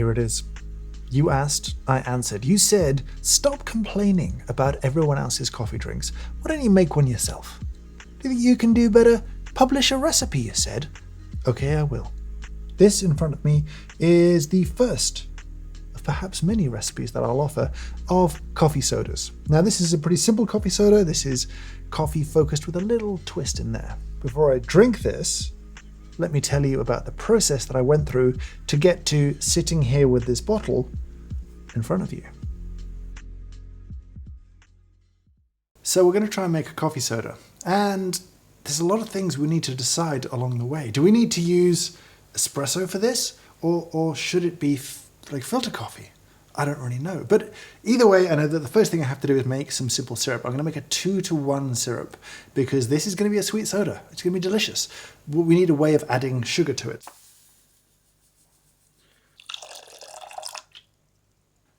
here it is. You asked, I answered. You said, stop complaining about everyone else's coffee drinks. Why don't you make one yourself? Do you think you can do better? Publish a recipe, you said. Okay, I will. This in front of me is the first of perhaps many recipes that I'll offer of coffee sodas. Now this is a pretty simple coffee soda. This is coffee focused with a little twist in there. Before I drink this, let me tell you about the process that I went through to get to sitting here with this bottle in front of you. So we're going to try and make a coffee soda, and there's a lot of things we need to decide along the way. Do we need to use espresso for this, or should it be like filter coffee? I don't really know. But either way, I know that the first thing I have to do is make some simple syrup. I'm going to make a 2-to-1 syrup because this is going to be a sweet soda. It's going to be delicious. We need a way of adding sugar to it.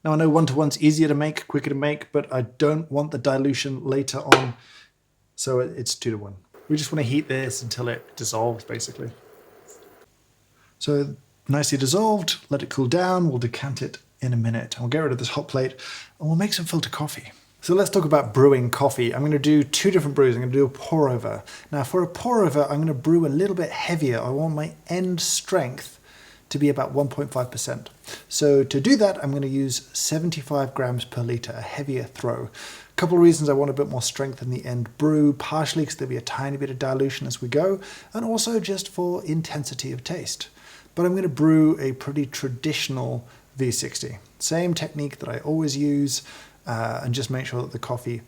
Now I know 1-to-1's easier to make, quicker to make, but I don't want the dilution later on, so it's 2-to-1. We just want to heat this until it dissolves, basically. So nicely dissolved, let it cool down, we'll decant it in a minute. We'll get rid of this hot plate and we'll make some filter coffee. So let's talk about brewing coffee. I'm going to do 2 different brews. I'm going to do a pour over. Now for a pour over, I'm going to brew a little bit heavier. I want my end strength to be about 1.5%. So to do that, I'm going to use 75 grams per litre, a heavier throw. A couple of reasons I want a bit more strength in the end brew, partially because there'll be a tiny bit of dilution as we go, and also just for intensity of taste. But I'm going to brew a pretty traditional V60. Same technique that I always use, and just make sure that the coffee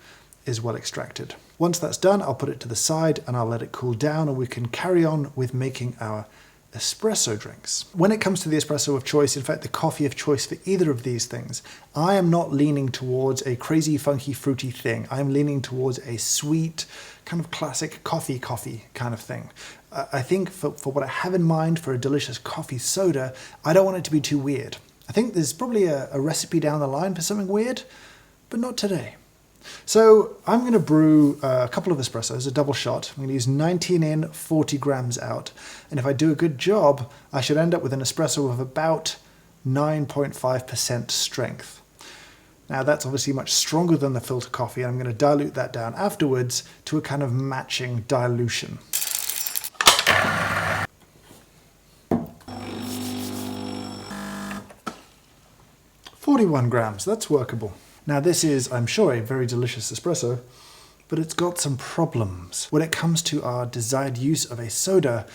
is well extracted. Once that's done, I'll put it to the side and I'll let it cool down, and we can carry on with making our espresso drinks. When it comes to the espresso of choice, in fact the coffee of choice for either of these things, I am not leaning towards a crazy funky fruity thing. I'm leaning towards a sweet kind of classic coffee kind of thing. I think for what I have in mind for a delicious coffee soda, I don't want it to be too weird. I think there's probably a recipe down the line for something weird, but not today. So I'm going to brew a couple of espressos, a double shot. I'm going to use 19 in, 40 grams out. And if I do a good job, I should end up with an espresso of about 9.5% strength. Now that's obviously much stronger than the filter coffee, and I'm going to dilute that down afterwards to a kind of matching dilution. "41 grams, that's workable. Now this is, I'm sure, a very delicious espresso, but it's got some problems. When it comes to our desired use of a soda,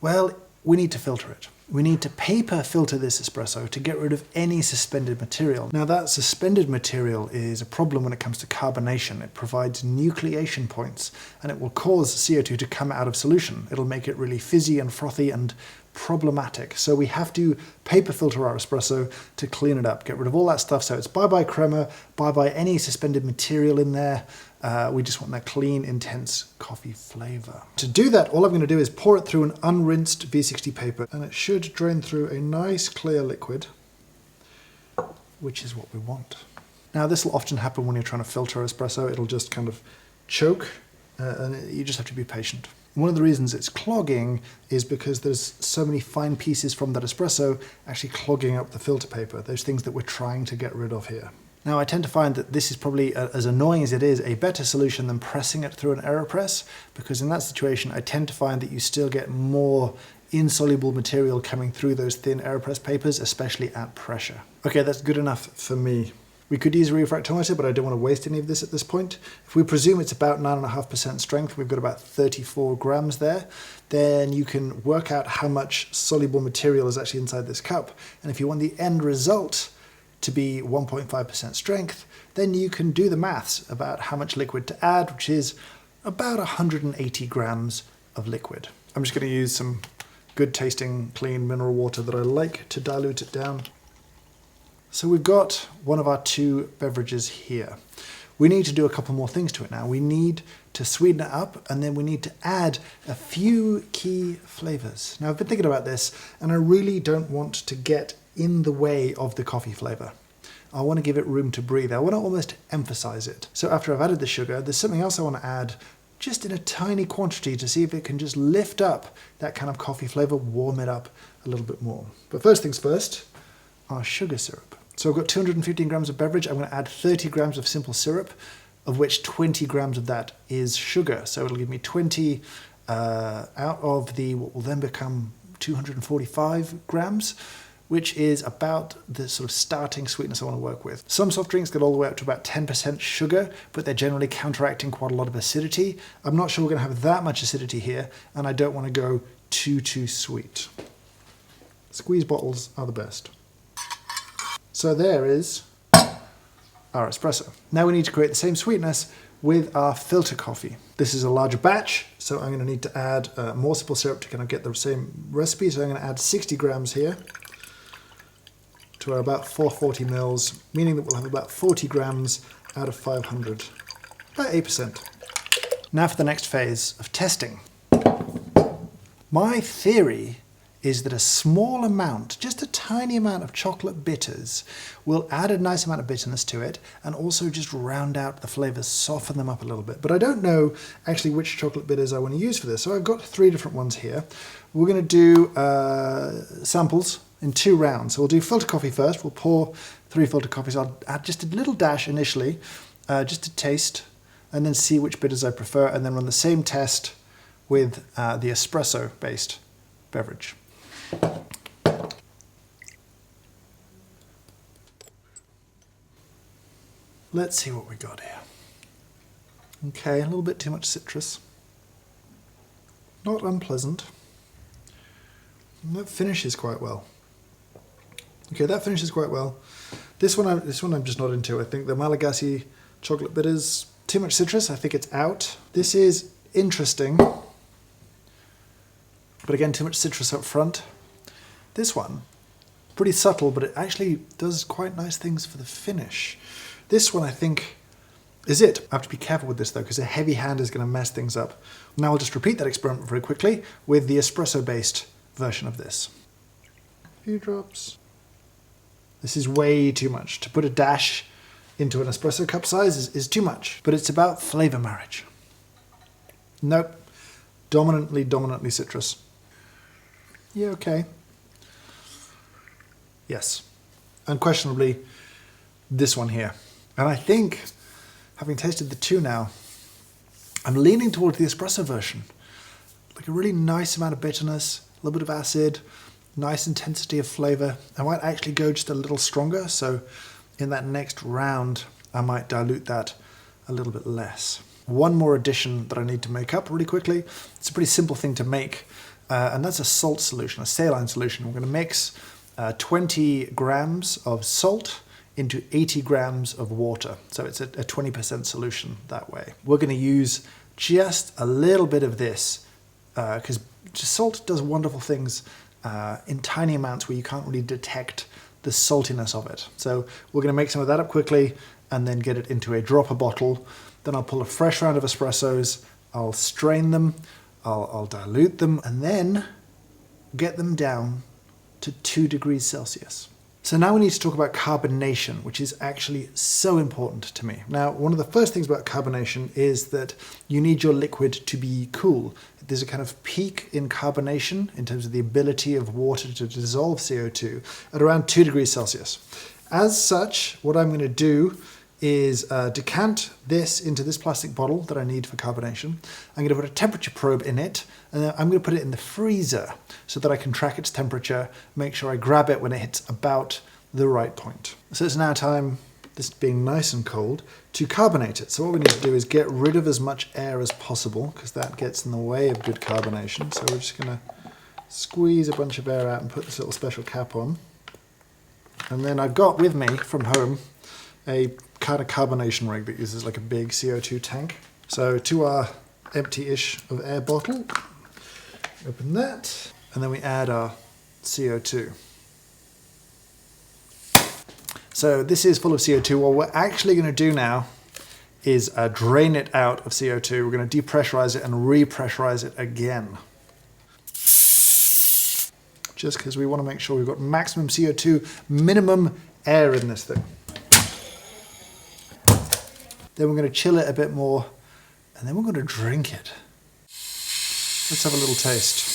well, we need to filter it. We need to paper filter this espresso to get rid of any suspended material. Now that suspended material is a problem when it comes to carbonation. It provides nucleation points and it will cause CO2 to come out of solution. It'll make it really fizzy and frothy and problematic. So we have to paper filter our espresso to clean it up, get rid of all that stuff. So it's bye-bye crema, bye-bye any suspended material in there. We just want that clean, intense coffee flavor. To do that, all I'm going to do is pour it through an unrinsed V60 paper, and it should drain through a nice clear liquid, which is what we want. Now this will often happen when you're trying to filter espresso. It'll just kind of choke, and you just have to be patient. One of the reasons it's clogging is because there's so many fine pieces from that espresso actually clogging up the filter paper, those things that we're trying to get rid of here. Now I tend to find that this is probably, as annoying as it is, a better solution than pressing it through an AeroPress, because in that situation I tend to find that you still get more insoluble material coming through those thin AeroPress papers, especially at pressure. Okay, that's good enough for me. We could use a refractometer, but I don't want to waste any of this at this point. If we presume it's about 9.5% strength, we've got about 34 grams there, then you can work out how much soluble material is actually inside this cup. And if you want the end result to be 1.5% strength, then you can do the maths about how much liquid to add, which is about 180 grams of liquid. I'm just going to use some good tasting clean mineral water that I like to dilute it down. So we've got one of our two beverages here. We need to do a couple more things to it now. We need to sweeten it up, and then we need to add a few key flavors. Now I've been thinking about this, and I really don't want to get in the way of the coffee flavor. I want to give it room to breathe. I want to almost emphasize it. So after I've added the sugar, there's something else I want to add just in a tiny quantity to see if it can just lift up that kind of coffee flavor, warm it up a little bit more. But first things first, our sugar syrup. So I've got 215 grams of beverage. I'm going to add 30 grams of simple syrup, of which 20 grams of that is sugar. So it'll give me 20 out of the what will then become 245 grams, which is about the sort of starting sweetness I want to work with. Some soft drinks get all the way up to about 10% sugar, but they're generally counteracting quite a lot of acidity. I'm not sure we're going to have that much acidity here, and I don't want to go too sweet. Squeeze bottles are the best. So there is our espresso. Now we need to create the same sweetness with our filter coffee. This is a larger batch, so I'm going to need to add more simple syrup to kind of get the same recipe. So I'm going to add 60 grams here to our about 440 mils, meaning that we'll have about 40 grams out of 500, about 8%. Now for the next phase of testing. My theory is that a small amount, just a tiny amount of chocolate bitters will add a nice amount of bitterness to it and also just round out the flavors, soften them up a little bit. But I don't know actually which chocolate bitters I want to use for this. So I've got 3 different ones here. We're going to do samples in 2 rounds. So we'll do filter coffee first. We'll pour 3 filter coffees. I'll add just a little dash initially, just to taste, and then see which bitters I prefer, and then run the same test with the espresso-based beverage. Let's see what we got here. Okay, a little bit too much citrus. Not unpleasant. And that finishes quite well. Okay, that finishes quite well. This one I'm just not into. I think the Malagasy chocolate bitters, too much citrus. I think it's out. This is interesting, but again, too much citrus up front. This one, pretty subtle, but it actually does quite nice things for the finish. This one, I think, is it. I have to be careful with this though, because a heavy hand is going to mess things up. Now I'll just repeat that experiment very quickly with the espresso-based version of this. A few drops. This is way too much. To put a dash into an espresso cup size is too much, but it's about flavor marriage. Nope. Dominantly citrus. Yeah, okay. Yes. Unquestionably, this one here. And I think, having tasted the 2 now, I'm leaning towards the espresso version. Like a really nice amount of bitterness, a little bit of acid, nice intensity of flavor. I might actually go just a little stronger, so in that next round, I might dilute that a little bit less. One more addition that I need to make up really quickly. It's a pretty simple thing to make, and that's a salt solution, a saline solution. We're going to mix 20 grams of salt into 80 grams of water. So it's a 20% solution that way. We're going to use just a little bit of this because salt does wonderful things in tiny amounts where you can't really detect the saltiness of it. So we're going to make some of that up quickly and then get it into a dropper bottle. Then I'll pull a fresh round of espressos, I'll strain them, I'll dilute them, and then get them down to 2 degrees Celsius. So now we need to talk about carbonation, which is actually so important to me. Now, one of the first things about carbonation is that you need your liquid to be cool. There's a kind of peak in carbonation in terms of the ability of water to dissolve CO2 at around 2 degrees Celsius. As such, what I'm going to do is decant this into this plastic bottle that I need for carbonation. I'm going to put a temperature probe in it, and then I'm going to put it in the freezer so that I can track its temperature, make sure I grab it when it hits about the right point. So it's now time, this being nice and cold, to carbonate it. So what we need to do is get rid of as much air as possible, because that gets in the way of good carbonation. So we're just going to squeeze a bunch of air out and put this little special cap on. And then I've got with me from home a kind of carbonation rig that uses like a big CO2 tank. So to our empty-ish of air bottle, open that, and then we add our CO2. So this is full of CO2. What we're actually going to do now is drain it out of CO2. We're going to depressurize it and repressurize it again. Just because we want to make sure we've got maximum CO2, minimum air in this thing. Then we're going to chill it a bit more, and then we're going to drink it. Let's have a little taste.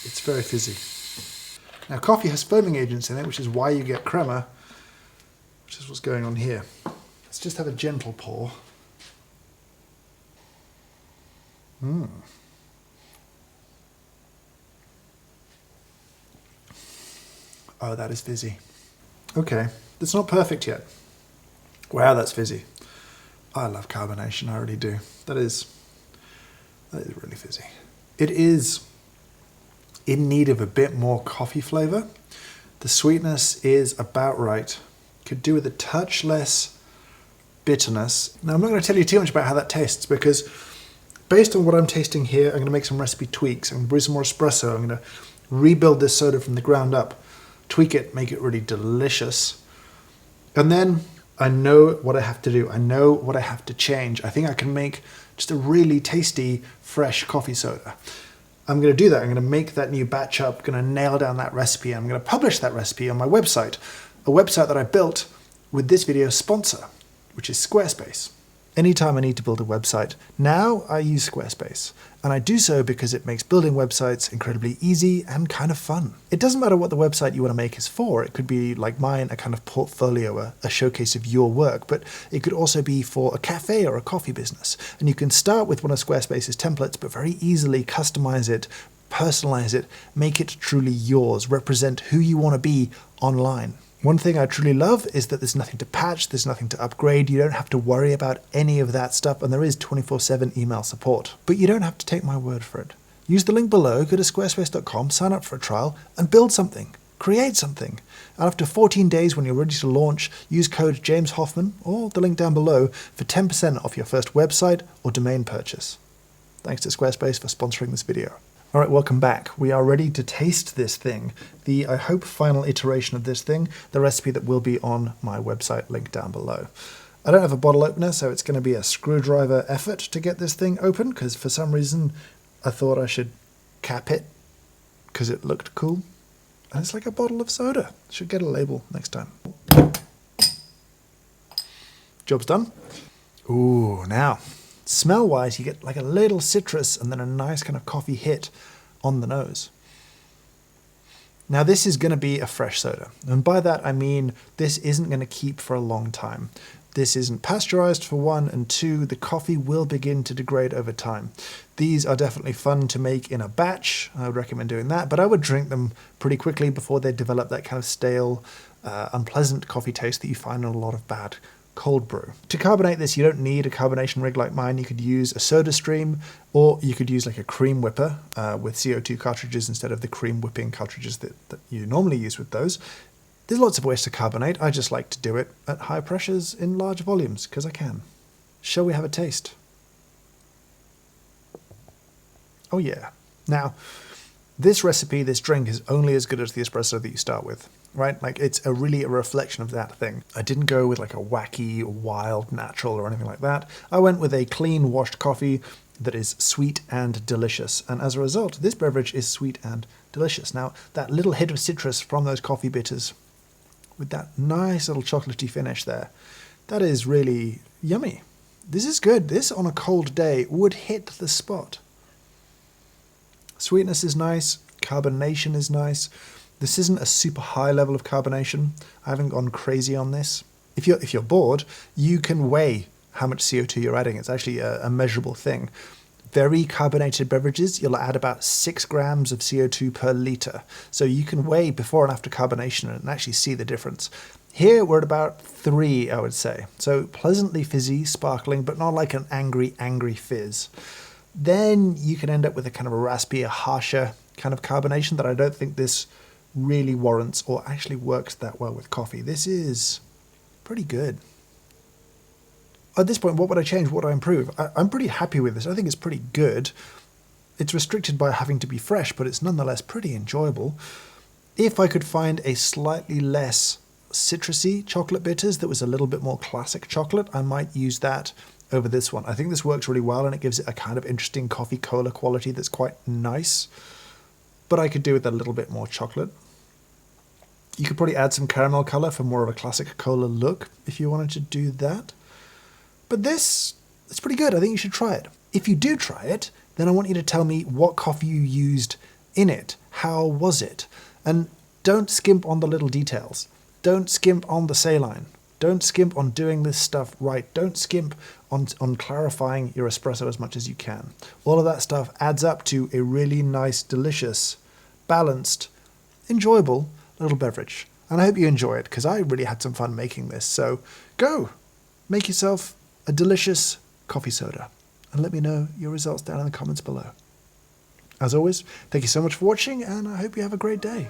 It's very fizzy. Now coffee has foaming agents in it, which is why you get crema, which is what's going on here. Let's just have a gentle pour. Oh, that is fizzy. Okay, it's not perfect yet. Wow, that's fizzy. I love carbonation, I really do. That is really fizzy. It is in need of a bit more coffee flavor. The sweetness is about right. Could do with a touch less bitterness. Now I'm not going to tell you too much about how that tastes because based on what I'm tasting here, I'm going to make some recipe tweaks. I'm going to brew some more espresso. I'm going to rebuild this soda from the ground up, tweak it, make it really delicious. And then I know what I have to do. I know what I have to change. I think I can make just a really tasty, fresh coffee soda. I'm going to do that. I'm going to make that new batch up, going to nail down that recipe. I'm going to publish that recipe on my website, a website that I built with this video's sponsor, which is Squarespace. Anytime I need to build a website, now I use Squarespace. And I do so because it makes building websites incredibly easy and kind of fun. It doesn't matter what the website you want to make is for. It could be, like mine, a kind of portfolio, a showcase of your work, but it could also be for a cafe or a coffee business. And you can start with one of Squarespace's templates, but very easily customize it, personalize it, make it truly yours, represent who you want to be online. One thing I truly love is that there's nothing to patch, there's nothing to upgrade, you don't have to worry about any of that stuff, and there is 24/7 email support. But you don't have to take my word for it. Use the link below, go to squarespace.com, sign up for a trial, and build something. Create something. And after 14 days when you're ready to launch, use code James Hoffmann, or the link down below, for 10% off your first website or domain purchase. Thanks to Squarespace for sponsoring this video. All right, welcome back. We are ready to taste this thing, the, I hope, final iteration of this thing, the recipe that will be on my website, link down below. I don't have a bottle opener, so it's going to be a screwdriver effort to get this thing open, because for some reason I thought I should cap it, because it looked cool. And it's like a bottle of soda. Should get a label next time. Job's done. Ooh, now, smell-wise, you get like a little citrus and then a nice kind of coffee hit on the nose. Now this is going to be a fresh soda, and by that I mean this isn't going to keep for a long time. This isn't pasteurized for one, and two, the coffee will begin to degrade over time. These are definitely fun to make in a batch. I would recommend doing that, but I would drink them pretty quickly before they develop that kind of stale, unpleasant coffee taste that you find in a lot of bad cold brew. To carbonate this, you don't need a carbonation rig like mine. You could use a soda stream, or you could use like a cream whipper with CO2 cartridges instead of the cream whipping cartridges that you normally use with those. There's lots of ways to carbonate. I just like to do it at high pressures in large volumes because I can. Shall we have a taste? Oh yeah. Now, this recipe, this drink, is only as good as the espresso that you start with, right? Like, it's really a reflection of that thing. I didn't go with like a wacky, wild, natural or anything like that. I went with a clean, washed coffee that is sweet and delicious. And as a result, this beverage is sweet and delicious. Now, that little hit of citrus from those coffee bitters with that nice little chocolatey finish there, that is really yummy. This is good. This, on a cold day, would hit the spot. Sweetness is nice, carbonation is nice. This isn't a super high level of carbonation. I haven't gone crazy on this. If you're bored, you can weigh how much CO2 you're adding. It's actually a measurable thing. Very carbonated beverages, you'll add about 6 grams of CO2 per litre. So you can weigh before and after carbonation and actually see the difference. Here we're at about 3, I would say. So pleasantly fizzy, sparkling, but not like an angry, angry fizz. Then you can end up with a kind of a raspier, harsher kind of carbonation that I don't think this really warrants or actually works that well with coffee. This is pretty good. At this point, what would I change? What would I improve? I'm pretty happy with this. I think it's pretty good. It's restricted by having to be fresh, but it's nonetheless pretty enjoyable. If I could find a slightly less citrusy chocolate bitters that was a little bit more classic chocolate, I might use that over this one. I think this works really well and it gives it a kind of interesting coffee cola quality that's quite nice. But I could do with a little bit more chocolate. You could probably add some caramel color for more of a classic cola look if you wanted to do that. But this, it's pretty good. I think you should try it. If you do try it, then I want you to tell me what coffee you used in it, how was it? And don't skimp on the little details. Don't skimp on the saline. Don't skimp on doing this stuff right. Don't skimp on clarifying your espresso as much as you can. All of that stuff adds up to a really nice, delicious, balanced, enjoyable little beverage. And I hope you enjoy it, because I really had some fun making this. So go, make yourself a delicious coffee soda and let me know your results down in the comments below. As always, thank you so much for watching, and I hope you have a great day.